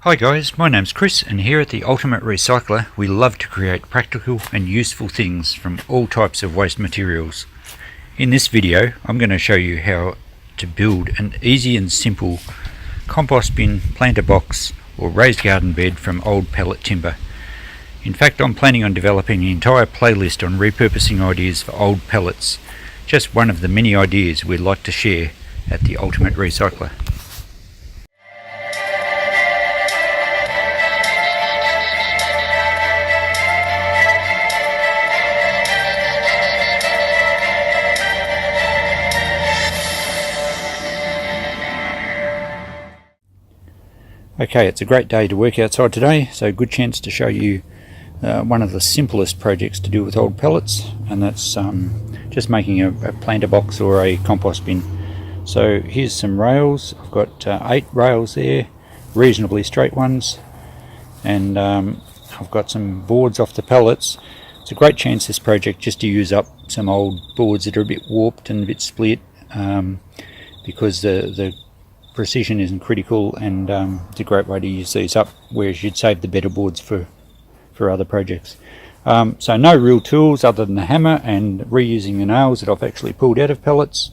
Hi guys, my name's Chris, and here at the Ultimate Recycler we love to create practical and useful things from all types of waste materials. In this video I'm going to show you how to build an easy and simple compost bin, planter box or raised garden bed from old pallet timber. In fact, I'm planning on developing an entire playlist on repurposing ideas for old pallets, just one of the many ideas we'd like to share at the Ultimate Recycler. Okay, it's a great day to work outside today, so good chance to show you one of the simplest projects to do with old pallets, and that's just making a planter box or a compost bin. So here's some rails. I've got 8 rails there, reasonably straight ones, and I've got some boards off the pallets. It's a great chance, this project, just to use up some old boards that are a bit warped and a bit split, because the precision isn't critical, and it's a great way to use these up, whereas you'd save the better boards for other projects. So no real tools other than the hammer and reusing the nails that I've actually pulled out of pallets.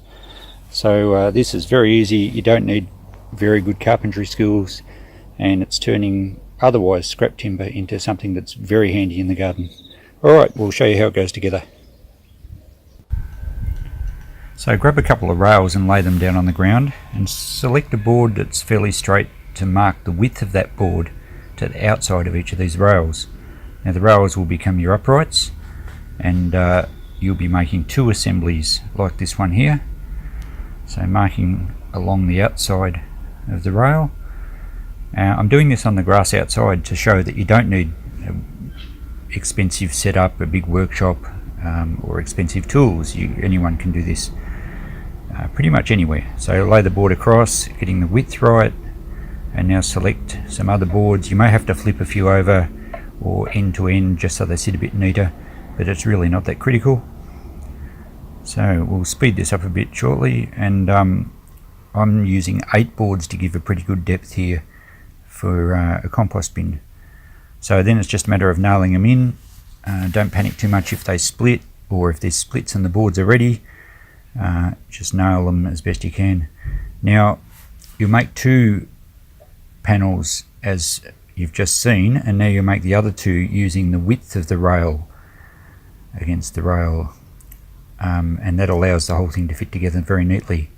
So this is very easy. You don't need very good carpentry skills, and it's turning otherwise scrap timber into something that's very handy in the garden. Alright, we'll show you how it goes together. So grab a couple of rails and lay them down on the ground, and select a board that's fairly straight to mark the width of that board to the outside of each of these rails. Now the rails will become your uprights, and you'll be making 2 assemblies like this one here. So marking along the outside of the rail. I'm doing this on the grass outside to show that you don't need an expensive setup, a big workshop, or expensive tools. Anyone can do this pretty much anywhere. So lay the board across, getting the width right, and now select some other boards. You may have to flip a few over or end to end just so they sit a bit neater, but it's really not that critical. So we'll speed this up a bit shortly, and I'm using 8 boards to give a pretty good depth here for a compost bin. So then it's just a matter of nailing them in. Don't panic too much if they split, or if there's splits and the boards are ready. Just nail them as best you can. Now you'll make 2 panels as you've just seen, and now you'll make the other 2 using the width of the rail against the rail, and that allows the whole thing to fit together very neatly.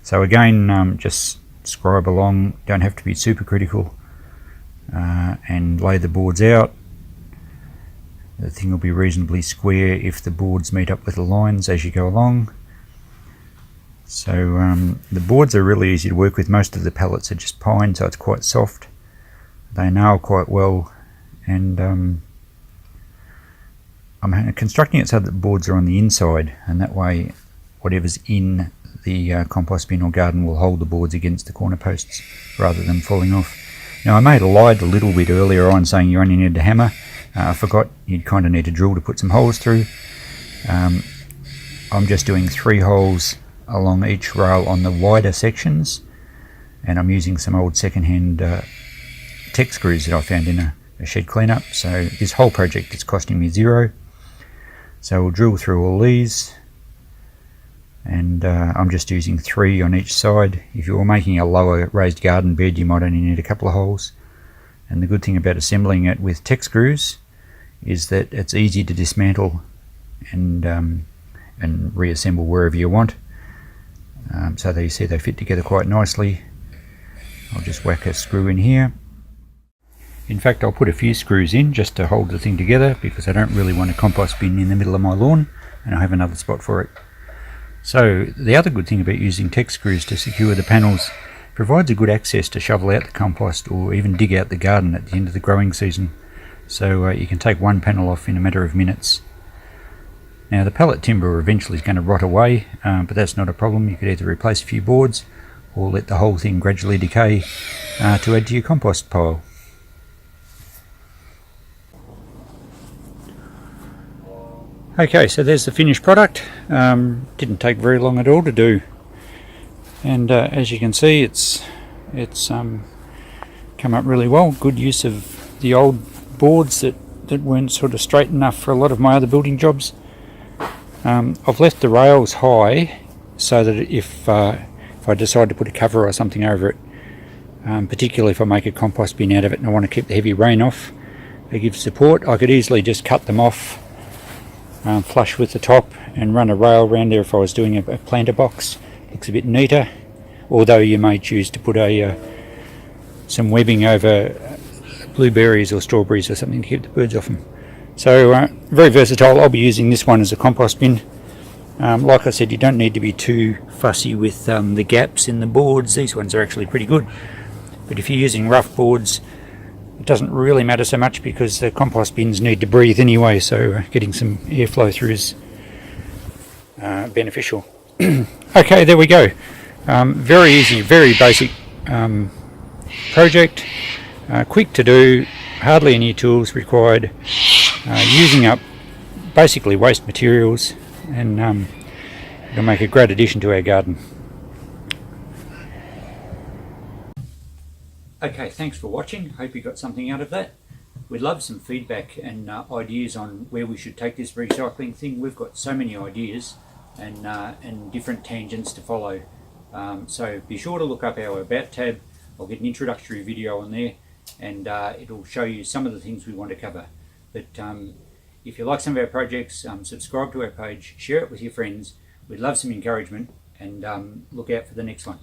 So again, just scribe along, don't have to be super critical, and lay the boards out. The thing will be reasonably square if the boards meet up with the lines as you go along. So the boards are really easy to work with. Most of the pallets are just pine, so it's quite soft. They nail quite well, and I'm constructing it so that the boards are on the inside, and that way whatever's in the compost bin or garden will hold the boards against the corner posts rather than falling off. Now I may have lied a little bit earlier on saying you only need a hammer. I forgot you'd kind of need a drill to put some holes through. I'm just doing 3 holes along each rail on the wider sections, and I'm using some old second-hand tech screws that I found in a shed cleanup. So this whole project is costing me 0. So we'll drill through all these, and I'm just using 3 on each side. If you were making a lower raised garden bed, you might only need a couple of holes. And the good thing about assembling it with tech screws is that it's easy to dismantle and reassemble wherever you want. So there you see they fit together quite nicely. I'll just whack a screw in here. In fact, I'll put a few screws in just to hold the thing together, because I don't really want a compost bin in the middle of my lawn, and I have another spot for it. So the other good thing about using tech screws to secure the panels, provides a good access to shovel out the compost or even dig out the garden at the end of the growing season. So you can take one panel off in a matter of minutes. Now the pallet timber eventually is going to rot away, but that's not a problem. You could either replace a few boards or let the whole thing gradually decay to add to your compost pile. Okay, so there's the finished product. Didn't take very long at all to do, and as you can see, it's come up really well. Good use of the old boards that weren't sort of straight enough for a lot of my other building jobs. I've left the rails high so that if I decide to put a cover or something over it, particularly if I make a compost bin out of it and I want to keep the heavy rain off, they give support. I could easily just cut them off flush with the top and run a rail around there if I was doing a planter box. Looks a bit neater, although you may choose to put some webbing over blueberries or strawberries or something to keep the birds off them. So very versatile. I'll be using this one as a compost bin. Like I said, you don't need to be too fussy with the gaps in the boards. These ones are actually pretty good. But if you're using rough boards, it doesn't really matter so much because the compost bins need to breathe anyway, so getting some airflow through is beneficial. Okay, there we go. Very easy, very basic project. Quick to do, hardly any tools required, using up basically waste materials, and it'll make a great addition to our garden. Okay, thanks for watching. Hope you got something out of that. We'd love some feedback and ideas on where we should take this recycling thing. We've got so many ideas and different tangents to follow. So be sure to look up our About tab. I'll get an introductory video on there, and it'll show you some of the things we want to cover. But if you like some of our projects, subscribe to our page, share it with your friends. We'd love some encouragement, and look out for the next one.